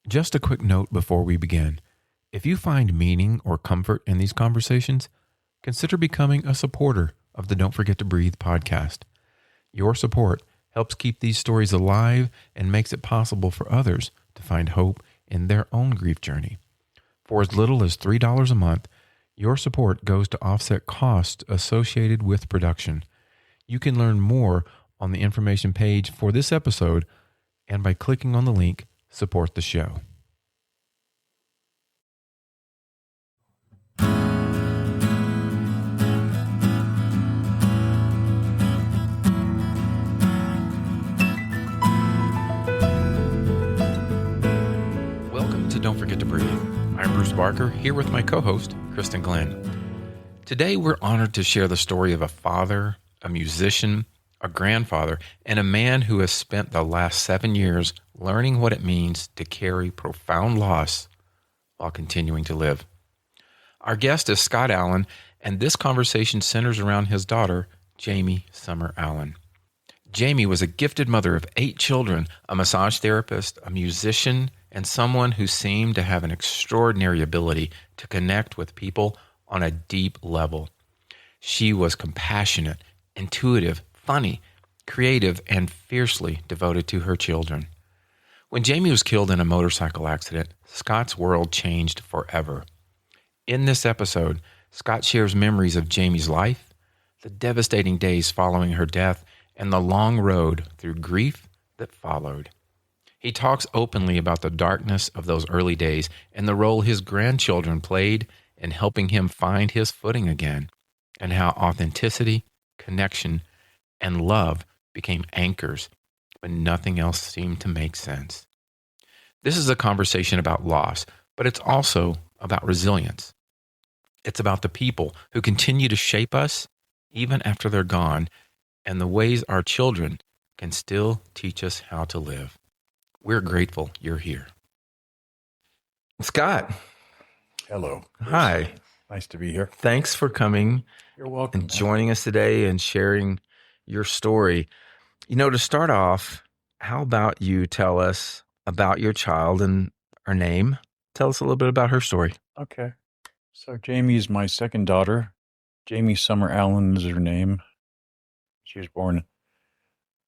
Just a quick note before we begin. If you find meaning or comfort in these conversations, consider becoming a supporter of the Don't Forget to Breathe podcast. Your support helps keep these stories alive and makes it possible for others to find hope in their own grief journey. For as little as $3 a month, your support goes to offset costs associated with production. You can learn more on the information page for this episode and by clicking on the link, Support the Show. Welcome to Don't Forget to Breathe. I'm Bruce Barker, here with my co-host, Kristin Glenn. Today, we're honored to share the story of a father, a musician, a grandfather, and a man who has spent the last 7 years learning what it means to carry profound loss while continuing to live. Our guest is Scott Allen, and this conversation centers around his daughter, Jamie Summer Allen. Jamie was a gifted mother of 8 children, a massage therapist, a musician, and someone who seemed to have an extraordinary ability to connect with people on a deep level. She was compassionate, intuitive, funny, creative, and fiercely devoted to her children. When Jamie was killed in a motorcycle accident, Scott's world changed forever. In this episode, Scott shares memories of Jamie's life, the devastating days following her death, and the long road through grief that followed. He talks openly about the darkness of those early days and the role his grandchildren played in helping him find his footing again, and how authenticity, connection, and love became anchors when nothing else seemed to make sense. This is a conversation about loss, but it's also about resilience. It's about the people who continue to shape us even after they're gone, and the ways our children can still teach us how to live. We're grateful you're here. Scott. Hello. Hi. Nice to be here. Thanks for coming. You're welcome. And joining us today and sharing your story. You know, to start off, how about you tell us about your child and her name? Tell us a little bit about her story. Okay. So Jamie is my second daughter. Jamie Summer Allen is her name. She was born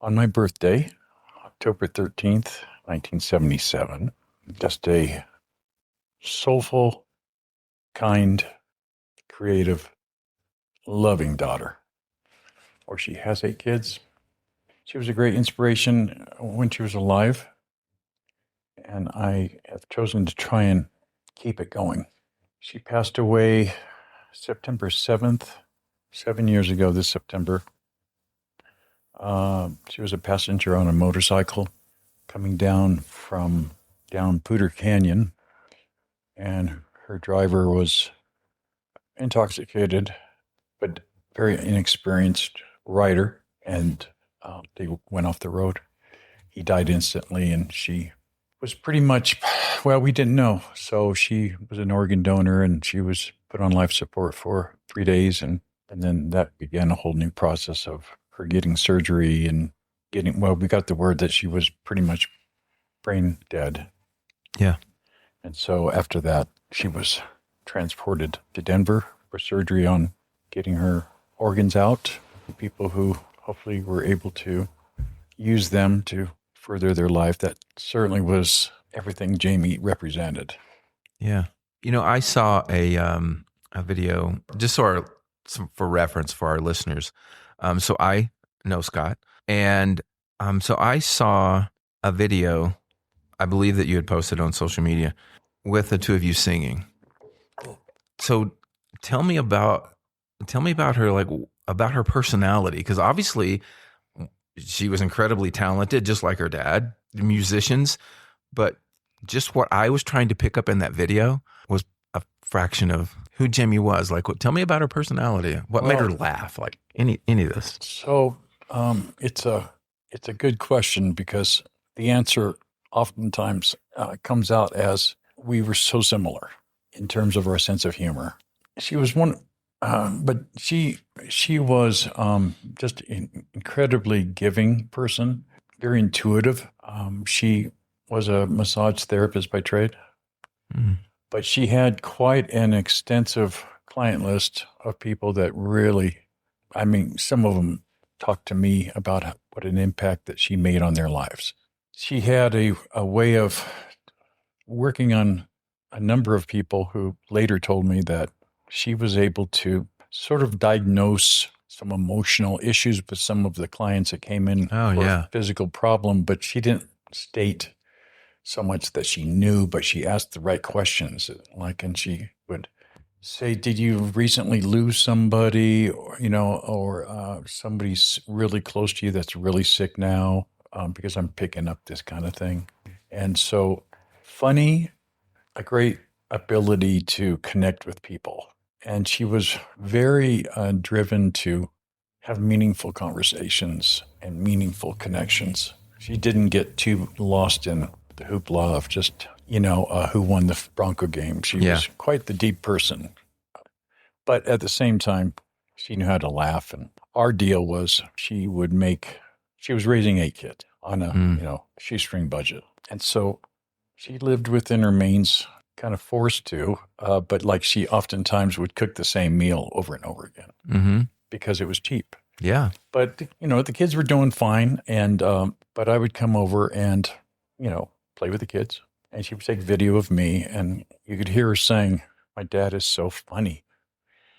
on my birthday, October 13th, 1977. Just a soulful, kind, creative, loving daughter. Or she has 8 kids. She was a great inspiration when she was alive. And I have chosen to try and keep it going. She passed away September 7th, 7 years ago this September. She was a passenger on a motorcycle coming down Poudre Canyon, and her driver was intoxicated, but very inexperienced rider, and they went off the road. He died instantly, and she was pretty much, well, we didn't know. So she was an organ donor, and she was put on life support for 3 days, and then that began a whole new process of her getting surgery and we got the word that she was pretty much brain dead. Yeah. And so after that, she was transported to Denver for surgery on getting her organs out. People who hopefully were able to use them to further their life. That certainly was everything Jamie represented. Yeah. You know, I saw a video, just for reference for our listeners. So I know Scott, and so I saw a video, I believe that you had posted on social media, with the two of you singing. So tell me about her, like about her personality, because obviously she was incredibly talented, just like her dad, musicians. But just what I was trying to pick up in that video was a fraction of who Jamie was. Like, tell me about her personality. What made her laugh? Like any of this. So it's a good question, because the answer oftentimes comes out as we were so similar in terms of our sense of humor. She was one, but she was just an incredibly giving person, very intuitive. She was a massage therapist by trade, Mm. but she had quite an extensive client list of people that really, I mean, some of them talked to me about what an impact that she made on their lives. She had a way of working on a number of people who later told me that she was able to sort of diagnose some emotional issues with some of the clients that came in Oh, for yeah. a physical problem, but she didn't state so much that she knew, but she asked the right questions. Like, and she would say, "Did you recently lose somebody, or somebody's really close to you that's really sick now?" Because I'm picking up this kind of thing, and so funny, a great ability to connect with people, and she was very driven to have meaningful conversations and meaningful connections. She didn't get too lost in the hoopla of just, who won the Bronco game. She Yeah. was quite the deep person. But at the same time, she knew how to laugh. And our deal was she was raising 8 kids on a, shoestring budget. And so she lived within her means, kind of forced to, but like she oftentimes would cook the same meal over and over again Mm-hmm. because it was cheap. Yeah. But, the kids were doing fine. And, but I would come over and, play with the kids. And she would take video of me. And you could hear her saying, "My dad is so funny.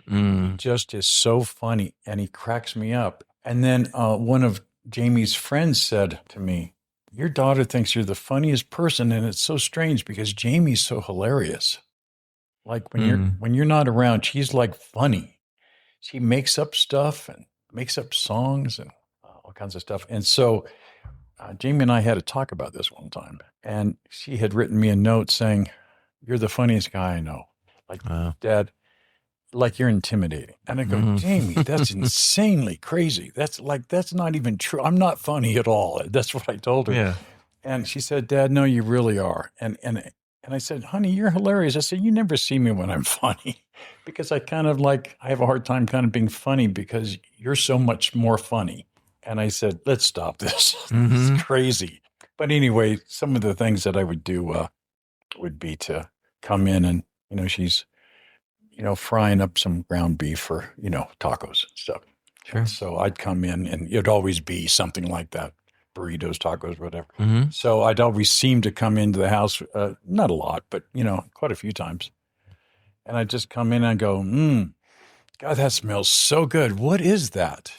He Mm. just is so funny. And he cracks me up." And then one of Jamie's friends said to me, "Your daughter thinks you're the funniest person. And it's so strange because Jamie's so hilarious. Like when you're not around, she's like funny. She makes up stuff and makes up songs and all kinds of stuff." And so Jamie and I had a talk about this one time, and she had written me a note saying, "You're the funniest guy I know. Like, Wow. Dad, like you're intimidating." And I go, Mhm. "Jamie, that's insanely crazy. That's not even true. I'm not funny at all." That's what I told her. Yeah. And she said, "Dad, no, you really are." And I said, "Honey, you're hilarious." I said, "You never see me when I'm funny." Because I have a hard time kind of being funny because you're so much more funny. And I said, "Let's stop this. This Mm-hmm. is crazy." But anyway, some of the things that I would do would be to come in and, she's, frying up some ground beef for, tacos and stuff. Sure. And so I'd come in and it'd always be something like that, burritos, tacos, whatever. Mm-hmm. So I'd always seem to come into the house, not a lot, but, quite a few times. And I'd just come in and go, "God, that smells so good. What is that?"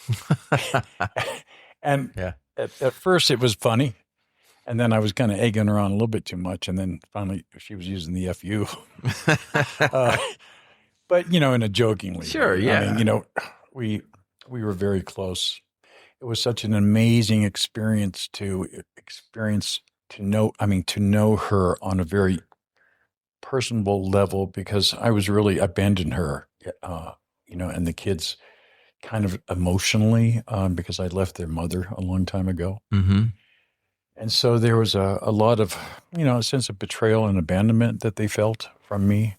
And Yeah. at first it was funny. And then I was kind of egging her on a little bit too much. And then finally she was using the FU. But, in a jokingly Sure, way. yeah. I mean, we were very close. It was such an amazing experience to know her on a very personable level because I was really abandoned her, and the kids kind of emotionally because I left their mother a long time ago. Mm-hmm. And so there was a lot of, a sense of betrayal and abandonment that they felt from me.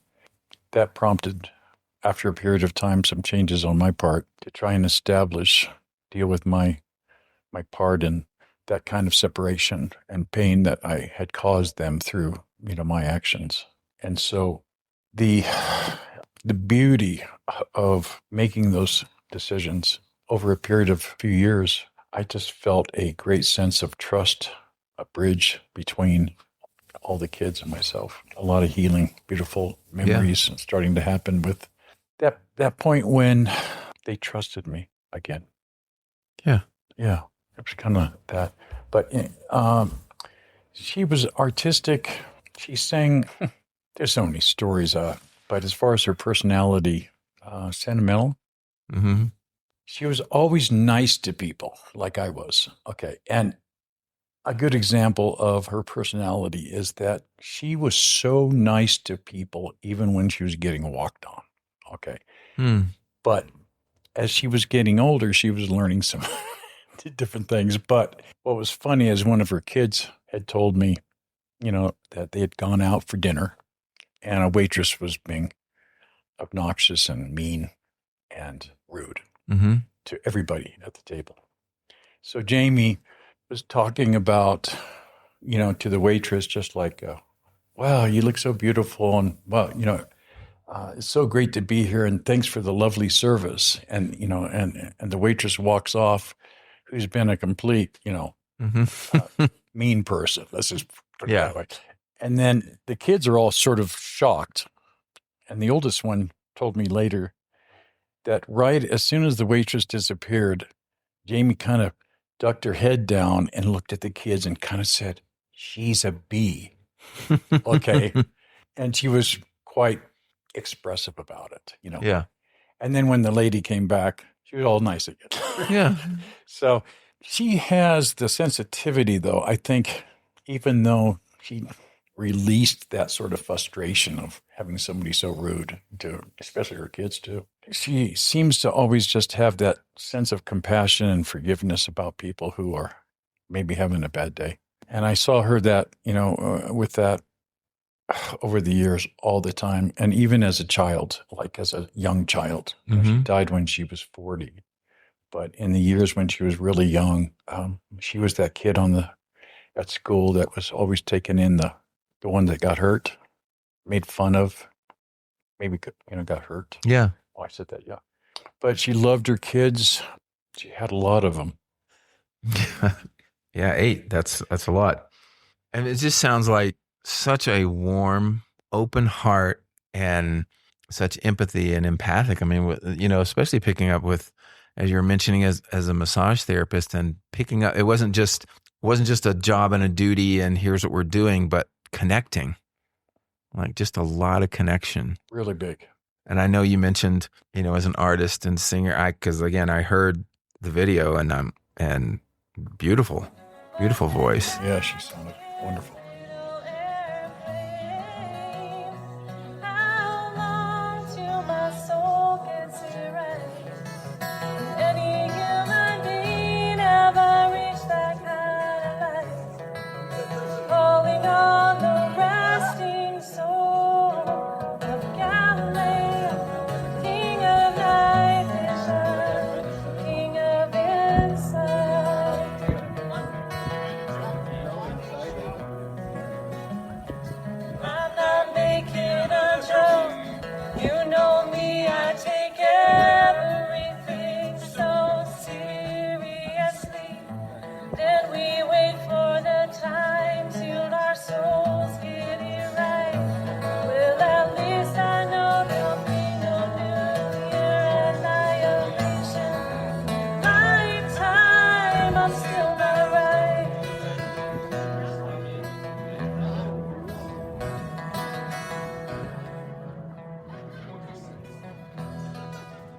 That prompted, after a period of time, some changes on my part to try and deal with my part in that kind of separation and pain that I had caused them through, my actions. And so the beauty of making those decisions over a period of a few years, I just felt a great sense of trust, a bridge between all the kids and myself. A lot of healing, beautiful memories starting to happen with that point when they trusted me again. Yeah. Yeah, it was kind of that. But she was artistic. She sang. There's so many stories. But as far as her personality, sentimental. Mm-hmm. She was always nice to people, like I was. Okay, and a good example of her personality is that she was so nice to people even when she was getting walked on. Okay. Mm. But as she was getting older, she was learning some different things. But what was funny is one of her kids had told me, that they had gone out for dinner and a waitress was being obnoxious and mean and rude Mm-hmm. to everybody at the table. So Jamie was talking about to the waitress, just like, wow, you look so beautiful. And, well, it's so great to be here. And thanks for the lovely service. And, and the waitress walks off, who's been a complete, mean person. Let's just put it that way. And then the kids are all sort of shocked. And the oldest one told me later that right as soon as the waitress disappeared, Jamie kind of ducked her head down and looked at the kids and kind of said, "She's a bee." Okay. And she was quite expressive about it, Yeah. And then when the lady came back, she was all nice again. Yeah. So she has the sensitivity, though, I think, even though she released that sort of frustration of having somebody so rude to, especially her kids too. She seems to always just have that sense of compassion and forgiveness about people who are maybe having a bad day. And I saw her that, with that over the years all the time. And even as a child, like as a young child, she died when she was 40. But in the years when she was really young, she was that kid at school that was always taken in the one that got hurt, made fun of, maybe, got hurt. Yeah. Oh, I said that, yeah. But she loved her kids. She had a lot of them. Yeah, 8. That's a lot. And it just sounds like such a warm, open heart and such empathy and empathic. I mean, especially picking up with, as you're mentioning, as a massage therapist, and picking up, it wasn't just a job and a duty and here's what we're doing, but connecting, like just a lot of connection. Really big. And I know you mentioned, as an artist and singer, because again, I heard the video and beautiful voice. Yeah, she sounded wonderful.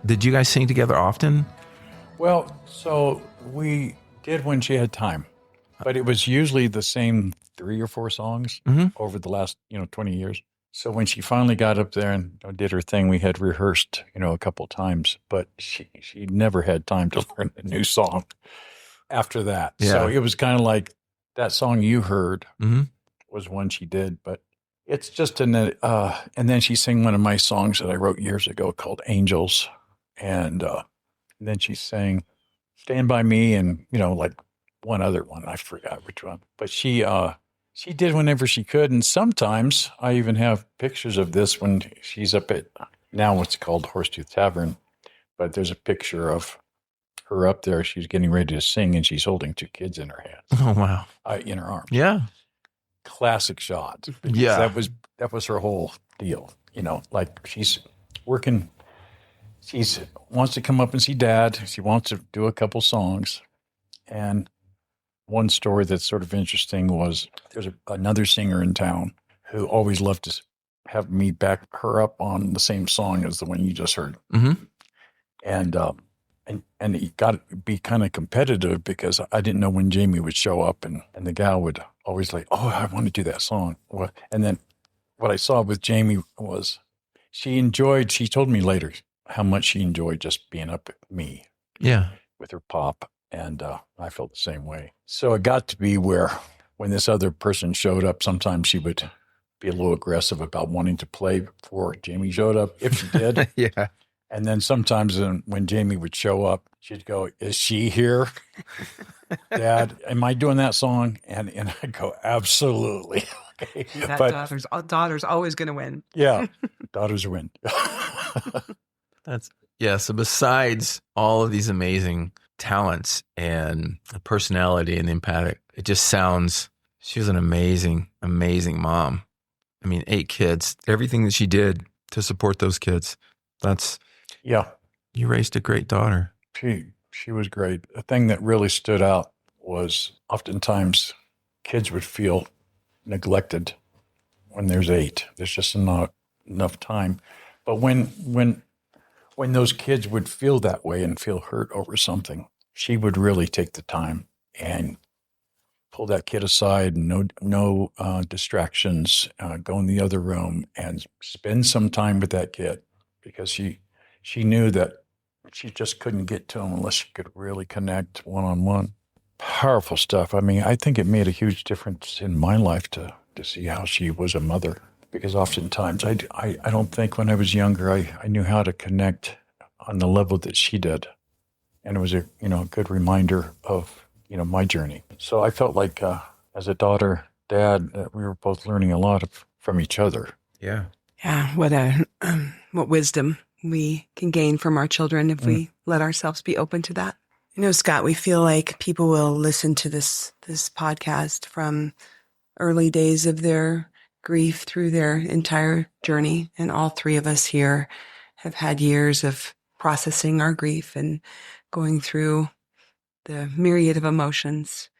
Did you guys sing together often? Well, so we did when she had time, but it was usually the same 3 or 4 songs over the last, 20 years. So when she finally got up there and did her thing, we had rehearsed, a couple times, but she never had time to learn a new song after that. Yeah. So it was kind of like that song you heard was one she did, but it's just and then she sang one of my songs that I wrote years ago called Angels. And then she sang Stand By Me and, like one other one. I forgot which one. But she did whenever she could. And sometimes I even have pictures of this when she's up at now what's called Horsetooth Tavern. But there's a picture of her up there. She's getting ready to sing and she's holding 2 kids in her hands. Oh, wow. In her arms. Yeah. Classic shot. Yeah. That was her whole deal. Like she's working. She wants to come up and see Dad. She wants to do a couple songs. And one story that's sort of interesting was there's another singer in town who always loved to have me back her up on the same song as the one you just heard. And it got to be kind of competitive because I didn't know when Jamie would show up and the gal would always like, oh, I want to do that song. And then what I saw with Jamie was she told me later how much she enjoyed just being up at me. Yeah. With her pop. And I felt the same way. So it got to be where when this other person showed up, sometimes she would be a little aggressive about wanting to play before Jamie showed up, if she did. Yeah. And then sometimes when Jamie would show up, she'd go, "Is she here, Dad? Am I doing that song?" And I'd go, "Absolutely." Okay. That But daughter's always going to win. yeah, daughters win. That's yeah. So besides all of these amazing talents and the personality and the empathic, it just sounds she was an amazing, amazing mom. I mean, 8 kids, everything that she did to support those kids. That's Yeah, you raised a great daughter. she was great. The thing that really stood out was oftentimes kids would feel neglected when there's 8. There's just not enough time. But when those kids would feel that way and feel hurt over something, she would really take the time and pull that kid aside, no distractions, go in the other room and spend some time with that kid, because she knew that she just couldn't get to him unless she could really connect one-on-one. Powerful stuff. I mean, I think it made a huge difference in my life to see how she was a mother, because oftentimes I don't think when I was younger I knew how to connect on the level that she did, and it was a good reminder of my journey. So I felt like as a daughter, dad, we were both learning a lot from each other. Yeah. Yeah, what wisdom we can gain from our children if we let ourselves be open to that. Scott, we feel like people will listen to this podcast from early days of their grief through their entire journey. And all 3 of us here have had years of processing our grief and going through the myriad of emotions.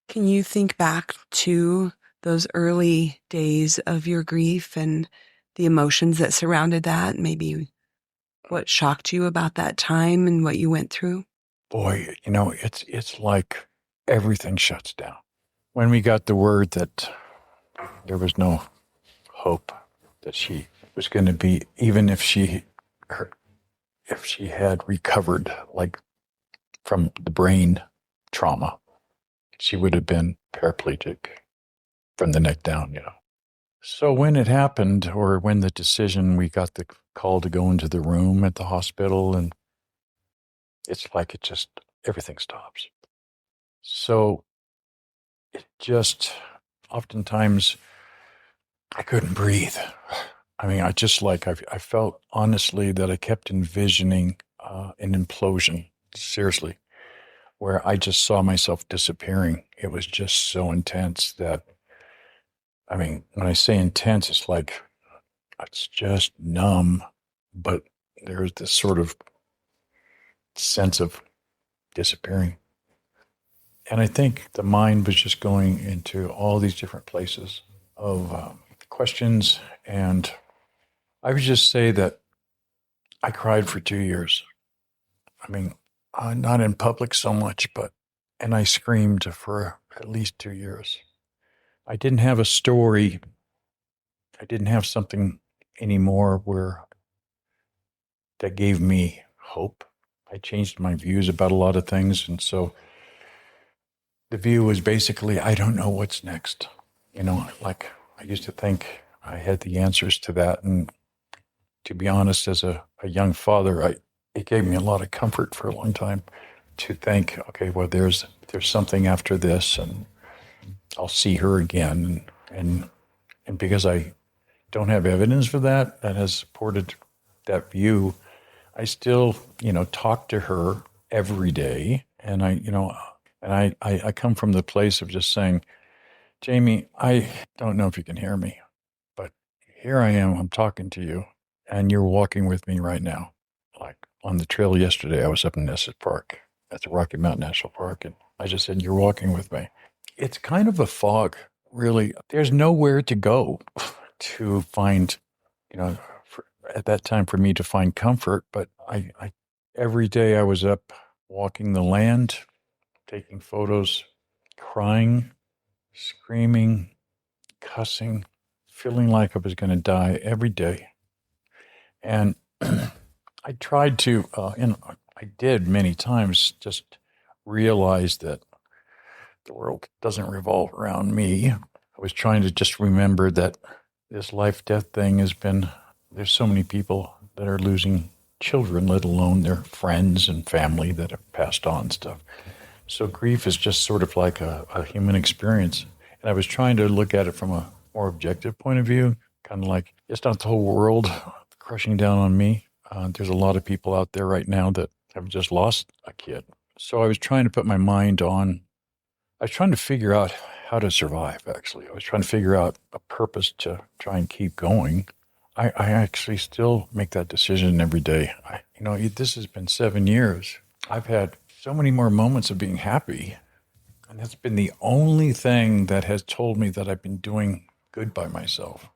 Can you think back to those early days of your grief and the emotions that surrounded that? Maybe what shocked you about that time and what you went through? Boy, it's like everything shuts down. When we got the word that there was no hope, that she was going to be, even if she had recovered, like from the brain trauma, she would have been paraplegic from the neck down. So when it happened, or when the decision, we got the call to go into the room at the hospital, and it's like everything stops. So it just, oftentimes, I couldn't breathe. I mean, I felt honestly that I kept envisioning an implosion, seriously, where I just saw myself disappearing. It was just so intense that, I mean, when I say intense, it's just numb, but there's this sort of sense of disappearing. And I think the mind was just going into all these different places of questions. And I would just say that I cried for 2 years. I mean, not in public so much, and I screamed for at least 2 years. I didn't have a story. I didn't have something anymore that gave me hope. I changed my views about a lot of things. And so the view was basically, I don't know what's next. Like I used to think I had the answers to that. And to be honest, as a young father, it gave me a lot of comfort for a long time to think, okay, well, there's something after this, and I'll see her again. And because I don't have evidence for that has supported that view, I still, talk to her every day. And I come from the place of just saying, Jamie, I don't know if you can hear me, but here I am, I'm talking to you, and you're walking with me right now. Like on the trail yesterday, I was up in Estes Park at the Rocky Mountain National Park, and I just said, you're walking with me. It's kind of a fog, really. There's nowhere to go to find, at that time for me to find comfort. But I every day I was up walking the land, taking photos, crying, screaming, cussing, feeling like I was going to die every day. And I tried to, and I did many times, just realize that the world doesn't revolve around me. I was trying to just remember that this life-death thing there's so many people that are losing children, let alone their friends and family that have passed on and stuff. So grief is just sort of like a human experience. And I was trying to look at it from a more objective point of view, kind of like it's not the whole world crushing down on me. There's a lot of people out there right now that have just lost a kid. So I was trying to put my mind on, I was trying to figure out how to survive, actually. I was trying to figure out a purpose to try and keep going. I actually still make that decision every day. This has been 7 years. I've had so many more moments of being happy. And that's been the only thing that has told me that I've been doing good by myself.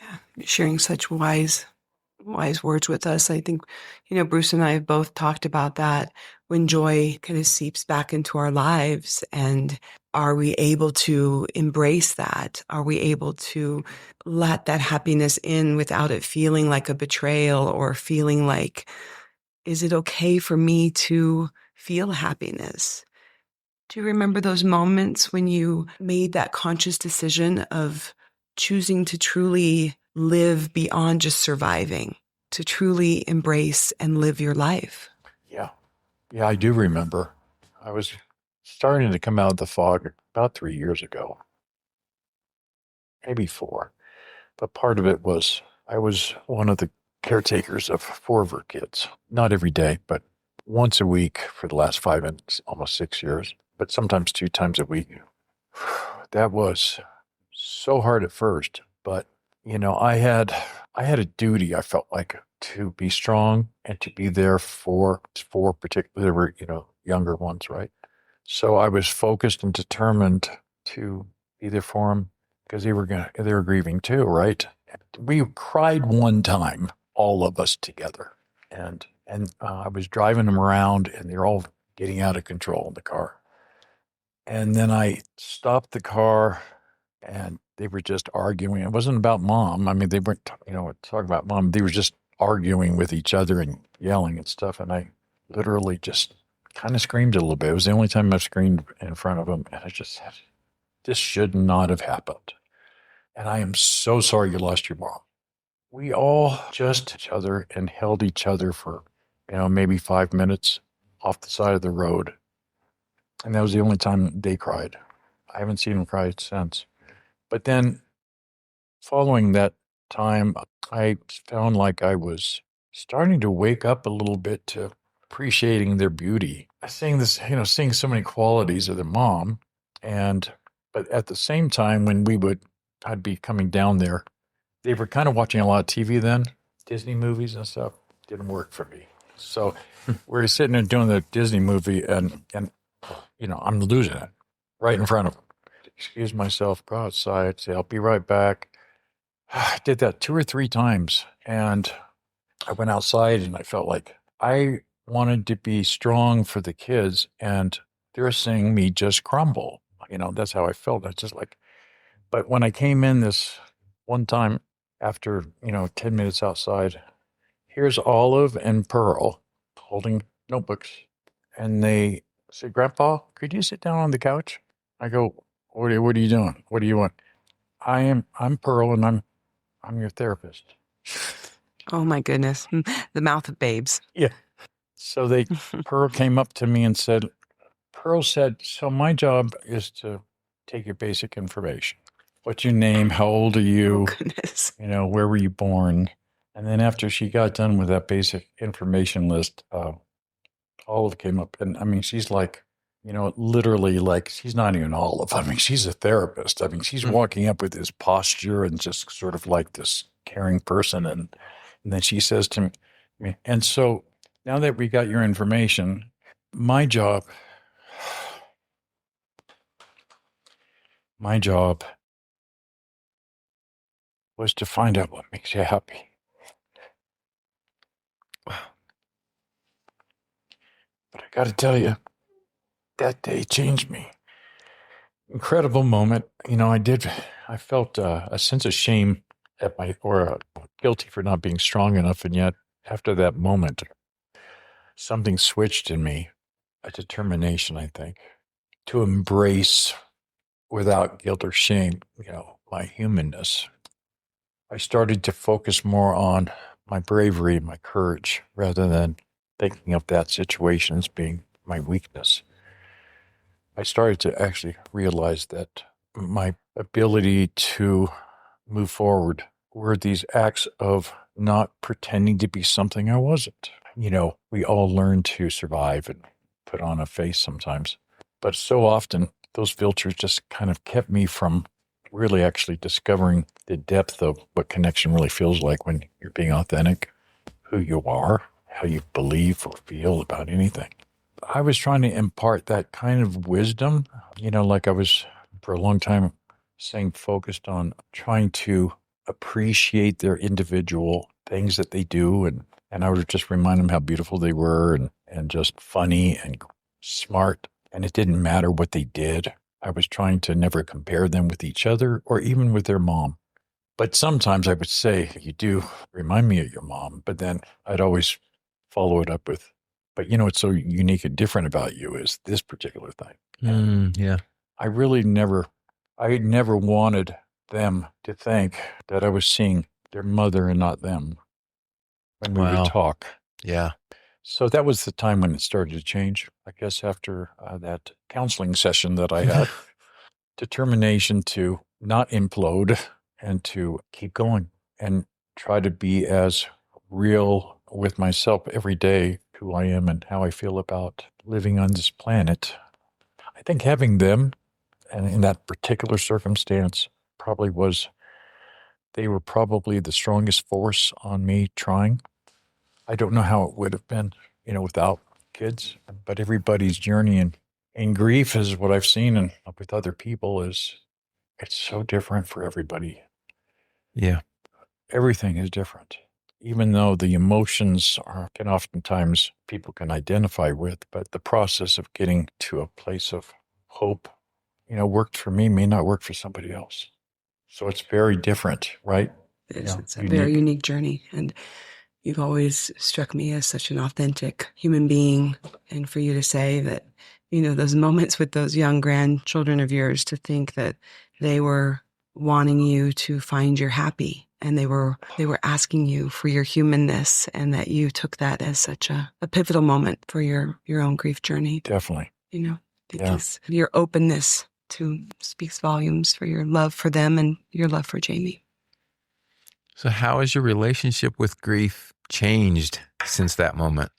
Yeah, sharing such wise words with us. I think, Bruce and I have both talked about that when joy kind of seeps back into our lives. And are we able to embrace that? Are we able to let that happiness in without it feeling like a betrayal or feeling like, is it okay for me to feel happiness? Do you remember those moments when you made that conscious decision of choosing to truly live beyond just surviving, to truly embrace and live your life? Yeah. Yeah, I do remember. I was starting to come out of the fog about 3 years ago, maybe 4. But part of it was I was one of the caretakers of 4 of her kids. Not every day, but once a week for the last 5 and almost 6 years, but sometimes 2 times a week. That was so hard at first, but I had a duty, I felt like, to be strong and to be there for particularly, there were, younger ones, right? So I was focused and determined to be there for them because they were grieving too, right? We cried one time, all of us together, and I was driving them around, and they're all getting out of control in the car. And then I stopped the car, and they were just arguing. It wasn't about mom. I mean, they weren't, talking about mom. They were just arguing with each other and yelling and stuff. And I literally just kind of screamed a little bit. It was the only time I've screamed in front of them. And I just said, this should not have happened. And I am so sorry you lost your mom. We all just each other and held each other for, maybe 5 minutes off the side of the road. And that was the only time they cried. I haven't seen them cry since. But then following that time, I found like I was starting to wake up a little bit to appreciating their beauty. I seeing this, seeing so many qualities of their mom. But at the same time, when I'd be coming down there, they were kind of watching a lot of TV then, Disney movies and stuff. Didn't work for me. So we're sitting there doing the Disney movie, and I'm losing it right in front of them. Excuse myself, go outside, say, I'll be right back. I did that 2 or 3 times, and I went outside, and I felt like I wanted to be strong for the kids, and they're seeing me just crumble. That's how I felt. I just like, but when I came in this one time after, 10 minutes outside, here's Olive and Pearl holding notebooks, and they said, Grandpa, could you sit down on the couch? I go, what are you doing? What do you want? I'm Pearl, and I'm your therapist. Oh my goodness. The mouth of babes. Yeah. So Pearl came up to me and said, so my job is to take your basic information. What's your name? How old are you? Oh, goodness. Where were you born? And then after she got done with that basic information list, Olive came up, and I mean, she's like, literally like, she's not even Olive. I mean, she's a therapist. I mean, she's walking up with this posture and just sort of like this caring person. And then she says to me, and so now that we got your information, my job was to find out what makes you happy. But I got to tell you, that day changed me. Incredible moment. I felt a sense of shame guilty for not being strong enough. And yet after that moment, something switched in me, a determination, I think, to embrace without guilt or shame, my humanness. I started to focus more on my bravery, my courage, rather than thinking of that situation as being my weakness. I started to actually realize that my ability to move forward were these acts of not pretending to be something I wasn't. We all learn to survive and put on a face sometimes. But so often, those filters just kind of kept me from really actually discovering the depth of what connection really feels like when you're being authentic, who you are, how you believe or feel about anything. I was trying to impart that kind of wisdom, like I was for a long time staying focused on trying to appreciate their individual things that they do. And I would just remind them how beautiful they were and just funny and smart. And it didn't matter what they did. I was trying to never compare them with each other or even with their mom. But sometimes I would say, you do remind me of your mom. But then I'd always follow it up with, but what's so unique and different about you is this particular thing. Yeah. I never wanted them to think that I was seeing their mother and not them when we would talk. Yeah. So that was the time when it started to change, I guess, after that counseling session that I had. Determination to not implode and to keep going and try to be as real with myself every day, who I am and how I feel about living on this planet. I think having them, and in that particular circumstance, they were probably the strongest force on me trying. I don't know how it would have been, without kids, but everybody's journey in grief is what I've seen and with other people it's so different for everybody. Yeah. Everything is different, even though the emotions can oftentimes people can identify with, but the process of getting to a place of hope, worked for me may not work for somebody else. So it's very different, right? It's a very unique journey. And you've always struck me as such an authentic human being. And for you to say that, those moments with those young grandchildren of yours, to think that they were wanting you to find your happy and they were asking you for your humanness, and that you took that as such a pivotal moment for your own grief journey. Definitely. Because your openness to speaks volumes for your love for them and your love for Jamie. So how has your relationship with grief changed since that moment?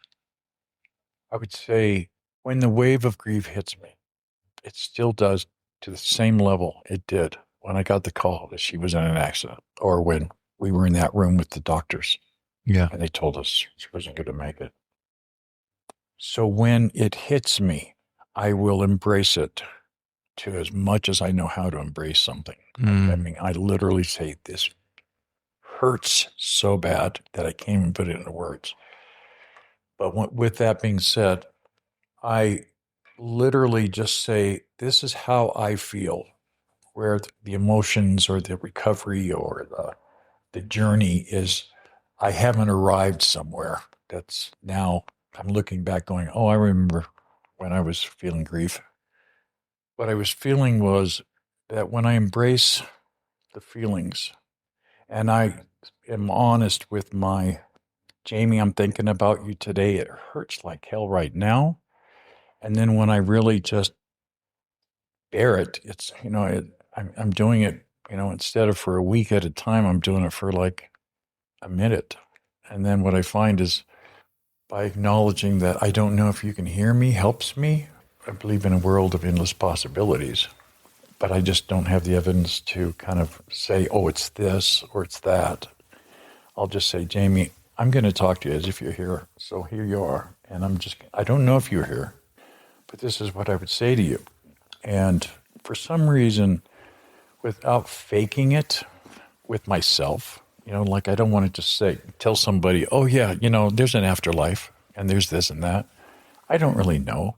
I would say when the wave of grief hits me, it still does to the same level it did when I got the call that she was in an accident, or when we were in that room with the doctors. Yeah. And they told us she wasn't going to make it. So when it hits me, I will embrace it to as much as I know how to embrace something. I mean, I literally say, this hurts so bad that I can't even put it into words. But with that being said, I literally just say, this is how I feel, where the emotions or the recovery or the journey is. I haven't arrived somewhere. That's now I'm looking back going, oh, I remember when I was feeling grief. What I was feeling was that when I embrace the feelings and I am honest with my Jamie, I'm thinking about you today. It hurts like hell right now. And then when I really just bear it, it's, I'm doing it, instead of for a week at a time, I'm doing it for like a minute. And then what I find is by acknowledging that I don't know if you can hear me helps me. I believe in a world of endless possibilities, but I just don't have the evidence to kind of say, oh, it's this or it's that. I'll just say, Jamie, I'm going to talk to you as if you're here. So here you are. And I don't know if you're here, but this is what I would say to you. And for some reason, without faking it with myself, like I don't want to just tell somebody, oh yeah, there's an afterlife and there's this and that. I don't really know,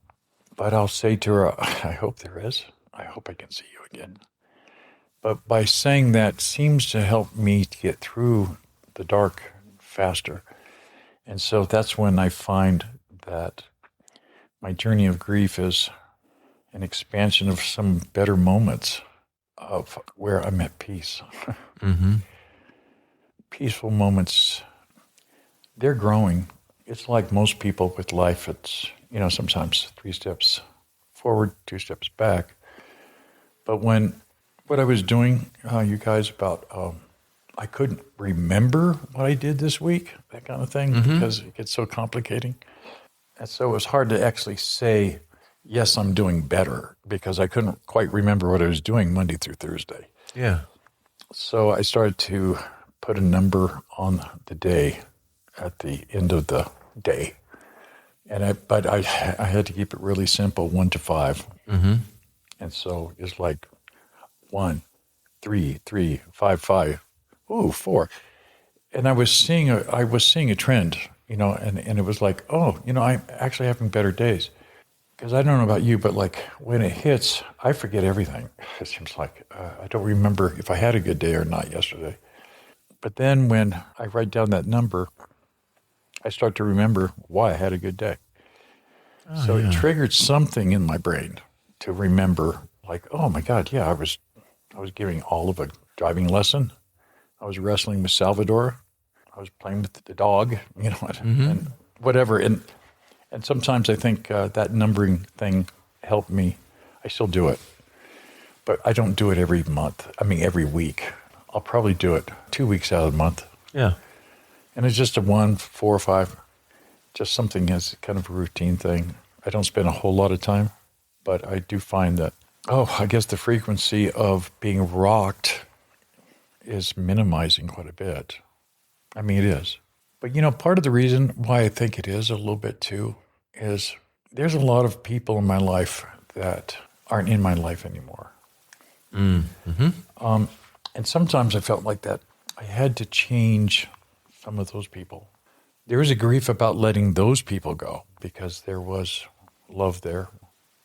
but I'll say to her, I hope there is. I hope I can see you again. But by saying that seems to help me to get through the dark faster. And so that's when I find that my journey of grief is an expansion of some better moments of where I'm at peace. Mm-hmm. Peaceful moments they're growing. It's like most people with life. It's, sometimes 3 steps forward, 2 steps back. But what I was doing, you guys, about I couldn't remember what I did this week, that kind of thing, because it gets so complicating. And so it was hard to actually say, yes, I'm doing better, because I couldn't quite remember what I was doing Monday through Thursday. Yeah. So I started to put a number on the day at the end of the day. But I had to keep it really simple, 1 to 5. And so it's like 1, 3, 3, 5, 5. Ooh, 4. And I was seeing a trend, and it was like, oh, I'm actually having better days. Because I don't know about you, but like when it hits, I forget everything. It seems like I don't remember if I had a good day or not yesterday. But then when I write down that number, I start to remember why I had a good day. So it triggered something in my brain to remember, like, oh my God, yeah, I was giving Olive a driving lesson. I was wrestling with Salvador. I was playing with the dog, and whatever. And sometimes I think that numbering thing helped me. I still do it, but I don't do it every month. I mean, every week. I'll probably do it 2 weeks out of the month. Yeah. And it's just a 1, 4, 5, just something as kind of a routine thing. I don't spend a whole lot of time, but I do find that, I guess the frequency of being rocked is minimizing quite a bit. I mean, it is. But, part of the reason why I think it is a little bit too is there's a lot of people in my life that aren't in my life anymore. And sometimes I felt like that I had to change some of those people. There was a grief about letting those people go because there was love there.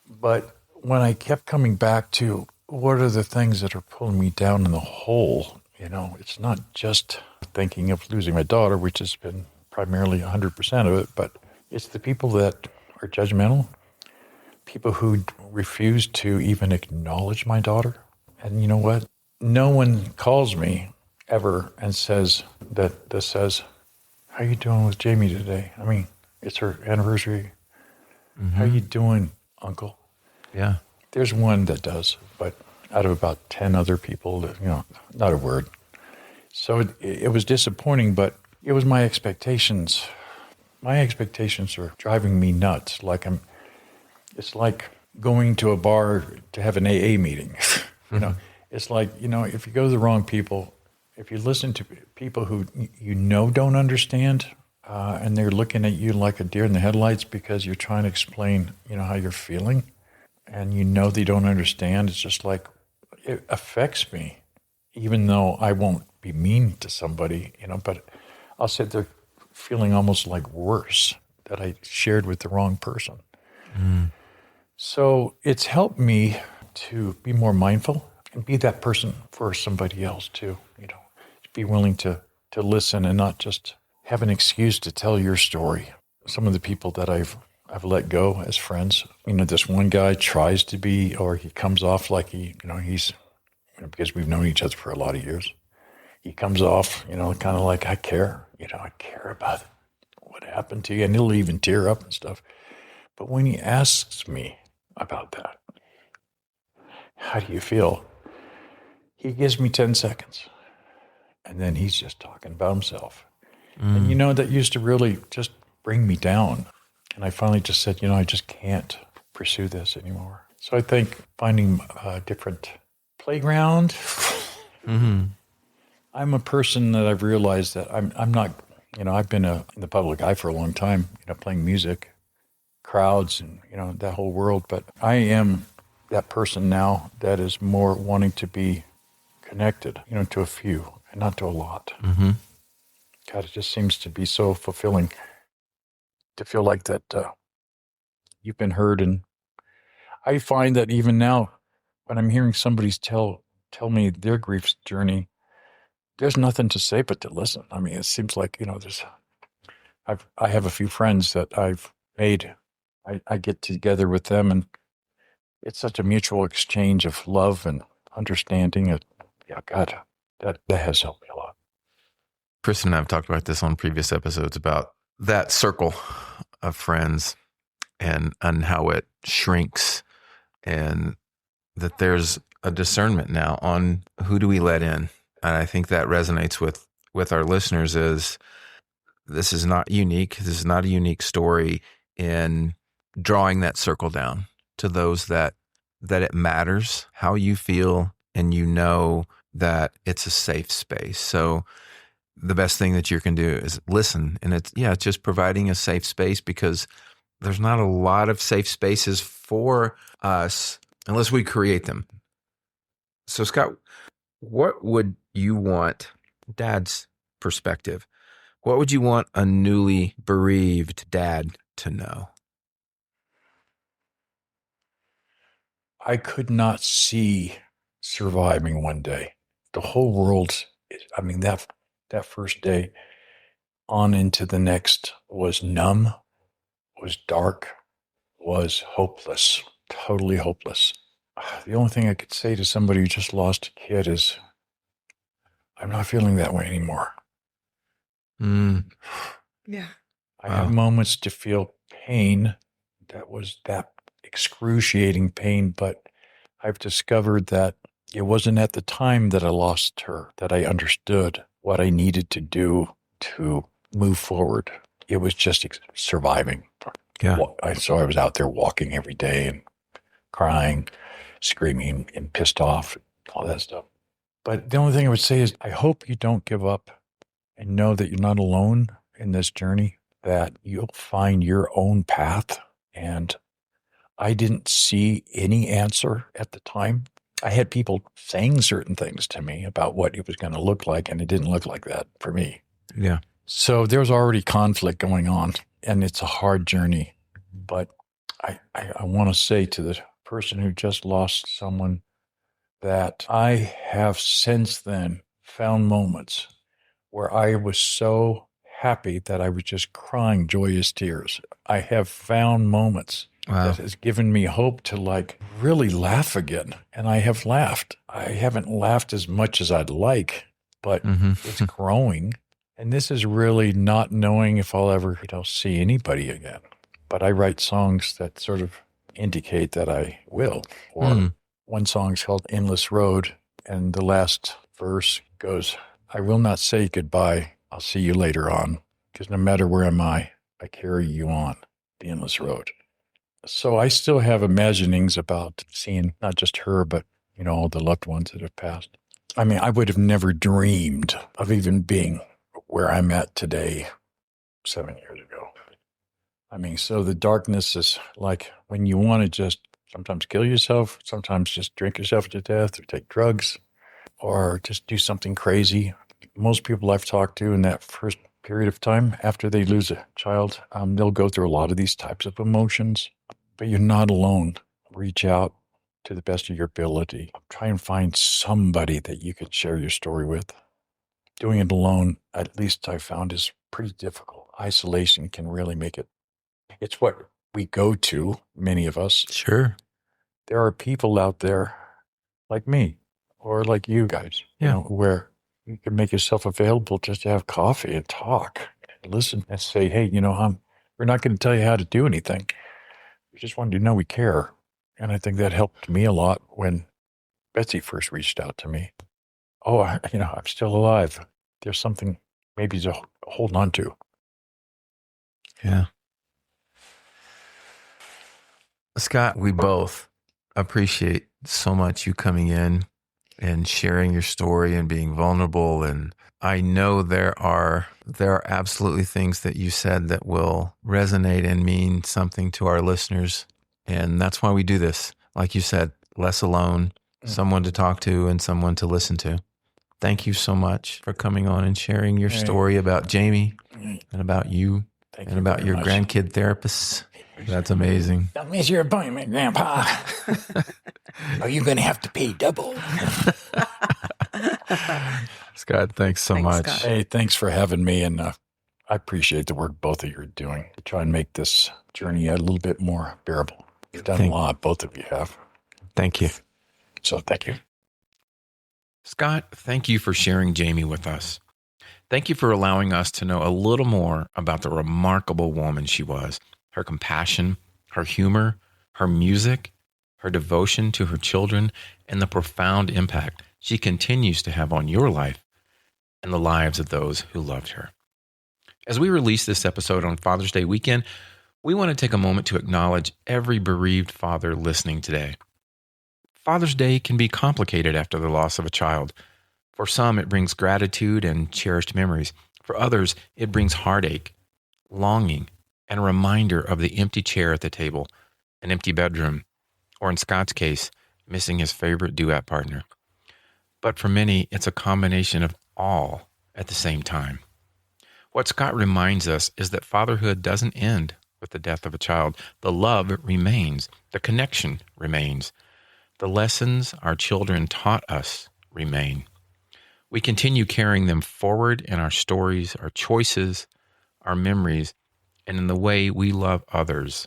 But when I kept coming back to what are the things that are pulling me down in the hole, it's not just thinking of losing my daughter, which has been primarily 100% of it, but it's the people that are judgmental, people who refuse to even acknowledge my daughter. And you know what? No one calls me ever and says, how you doing with Jamie today? I mean, it's her anniversary. How you doing, Uncle? Yeah. There's one that does, but out of about 10 other people, not a word. So it was disappointing, but it was my expectations. My expectations are driving me nuts. It's like going to a bar to have an AA meeting. It's like, if you go to the wrong people, if you listen to people who don't understand, and they're looking at you like a deer in the headlights because you're trying to explain, how you're feeling, and they don't understand, it's just like, it affects me, even though I won't be mean to somebody, but I'll sit there feeling almost like worse that I shared with the wrong person. So it's helped me to be more mindful and be that person for somebody else too, to be willing to listen and not just have an excuse to tell your story. Some of the people that I've let go as friends, this one guy tries to be, or he comes off like he's, because we've known each other for a lot of years, he comes off, kind of like, I care, I care about what happened to you, and he'll even tear up and stuff. But when he asks me about that, how do you feel? He gives me 10 seconds, and then he's just talking about himself. And that used to really just bring me down. And I finally just said, I just can't pursue this anymore. So I think finding a different playground. I'm a person that I've realized that I'm not, I've been in the public eye for a long time, playing music, crowds, and, that whole world. But I am that person now that is more wanting to be connected, to a few and not to a lot. God, it just seems to be so fulfilling to feel like that you've been heard. And I find that even now, when I'm hearing somebody tell me their grief journey, there's nothing to say but to listen. I mean, it seems like, I have a few friends that I've made. I get together with them, and it's such a mutual exchange of love and understanding. Yeah, God, that has helped me a lot. Kristin and I have talked about this on previous episodes about that circle of friends and how it shrinks, and that there's a discernment now on who do we let in. And I think that resonates with our listeners. Is this is not unique. This is not a unique story in drawing that circle down to those that it matters how you feel, and you know that it's a safe space. So the best thing that you can do is listen. And it's just providing a safe space, because there's not a lot of safe spaces for us unless we create them. So Scott, what would you want, Dad's perspective, what would you want a newly bereaved dad to know? I could not see surviving one day. The whole world, I mean, that first day on into the next was numb, was dark, was hopeless, totally hopeless. The only thing I could say to somebody who just lost a kid is, I'm not feeling that way anymore. Yeah. I have moments to feel pain. That was that excruciating pain, but I've discovered that it wasn't at the time that I lost her that I understood what I needed to do to move forward. It was just surviving. Yeah. So I was out there walking every day and crying, screaming, and pissed off, all that stuff. But the only thing I would say is, I hope you don't give up, and know that you're not alone in this journey, that you'll find your own path. And I didn't see any answer at the time. I had people saying certain things to me about what it was going to look like, and it didn't look like that for me. Yeah. So there was already conflict going on, and it's a hard journey. But I want to say to the person who just lost someone that I have since then found moments where I was so happy that I was just crying joyous tears. I have found moments that has given me hope to really laugh again. And I have laughed. I haven't laughed as much as I'd like, but it's growing. And this is really not knowing if I'll ever, see anybody again. But I write songs that sort of indicate that I will. Or one song is called Endless Road, and the last verse goes, I will not say goodbye. I'll see you later on, because no matter where am I carry you on the endless road. So I still have imaginings about seeing not just her, but, all the loved ones that have passed. I mean, I would have never dreamed of even being where I'm at today 7 years ago. I mean, so the darkness is like when you want to just sometimes kill yourself, sometimes just drink yourself to death or take drugs or just do something crazy. Most people I've talked to in that first period of time after they lose a child, they'll go through a lot of these types of emotions, but you're not alone. Reach out to the best of your ability. Try and find somebody that you can share your story with. Doing it alone, at least I found, is pretty difficult. Isolation can really make it. It's what we go to, many of us. Sure. There are people out there like me or like you guys, where you can make yourself available just to have coffee and talk, and listen and say, hey, we're not going to tell you how to do anything. We just wanted you to know we care. And I think that helped me a lot when Betsy first reached out to me. Oh, I'm still alive. There's something maybe to hold on to. Yeah. Scott, we both appreciate so much you coming in and sharing your story and being vulnerable. And I know there are absolutely things that you said that will resonate and mean something to our listeners. And that's why we do this. Like you said, less alone, someone to talk to and someone to listen to. Thank you so much for coming on and sharing your story about Jamie and about you and about your grandkid therapists. That's amazing. Don't miss your appointment, Grandpa. Are you going to have to pay double? Scott, thanks so much. Scott. Hey, thanks for having me. And I appreciate the work both of you are doing to try and make this journey a little bit more bearable. You've done a lot, both of you have. Thank you. So thank you. Scott, thank you for sharing Jamie with us. Thank you for allowing us to know a little more about the remarkable woman she was, her compassion, her humor, her music, her devotion to her children, and the profound impact she continues to have on your life and the lives of those who loved her. As we release this episode on Father's Day weekend, we want to take a moment to acknowledge every bereaved father listening today. Father's Day can be complicated after the loss of a child. For some, it brings gratitude and cherished memories. For others, it brings heartache, longing, and a reminder of the empty chair at the table, an empty bedroom, or in Scott's case, missing his favorite duet partner. But for many, it's a combination of all at the same time. What Scott reminds us is that fatherhood doesn't end with the death of a child. The love remains. The connection remains. The lessons our children taught us remain. We continue carrying them forward in our stories, our choices, our memories, and in the way we love others.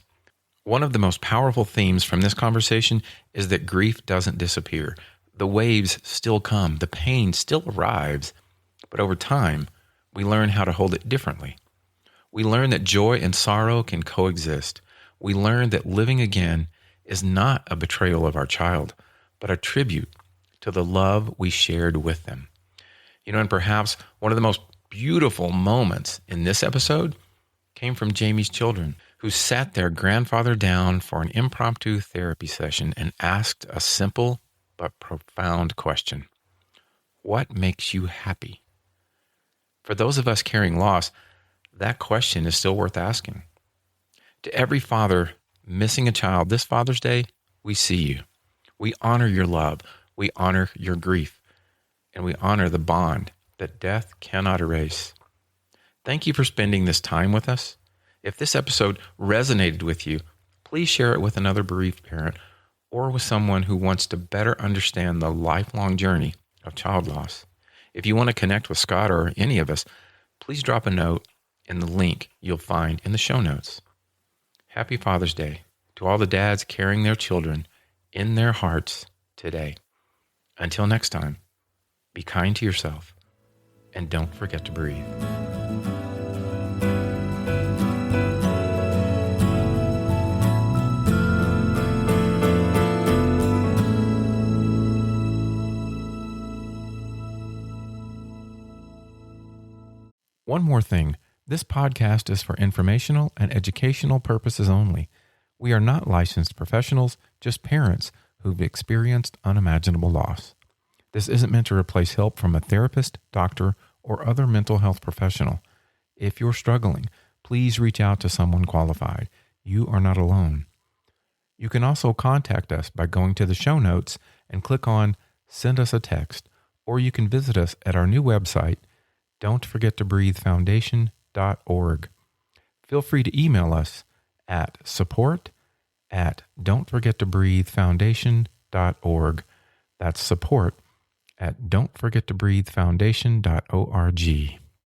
One of the most powerful themes from this conversation is that grief doesn't disappear. The waves still come. The pain still arrives. But over time, we learn how to hold it differently. We learn that joy and sorrow can coexist. We learn that living again is not a betrayal of our child, but a tribute to the love we shared with them. And perhaps one of the most beautiful moments in this episode came from Jamie's children, who sat their grandfather down for an impromptu therapy session and asked a simple but profound question. What makes you happy? For those of us carrying loss, that question is still worth asking. To every father missing a child this Father's Day, we see you. We honor your love. We honor your grief. And we honor the bond that death cannot erase. Thank you for spending this time with us. If this episode resonated with you, please share it with another bereaved parent or with someone who wants to better understand the lifelong journey of child loss. If you want to connect with Scott or any of us, please drop a note in the link you'll find in the show notes. Happy Father's Day to all the dads carrying their children in their hearts today. Until next time, be kind to yourself and don't forget to breathe. One more thing, this podcast is for informational and educational purposes only. We are not licensed professionals, just parents who've experienced unimaginable loss. This isn't meant to replace help from a therapist, doctor, or other mental health professional. If you're struggling, please reach out to someone qualified. You are not alone. You can also contact us by going to the show notes and click on Send Us a Text, or you can visit us at our new website, don'tforgettobreathefoundation.org. Feel free to email us at support@don'tforgettobreathefoundation.org. That's support@don'tforgettobreathefoundation.org.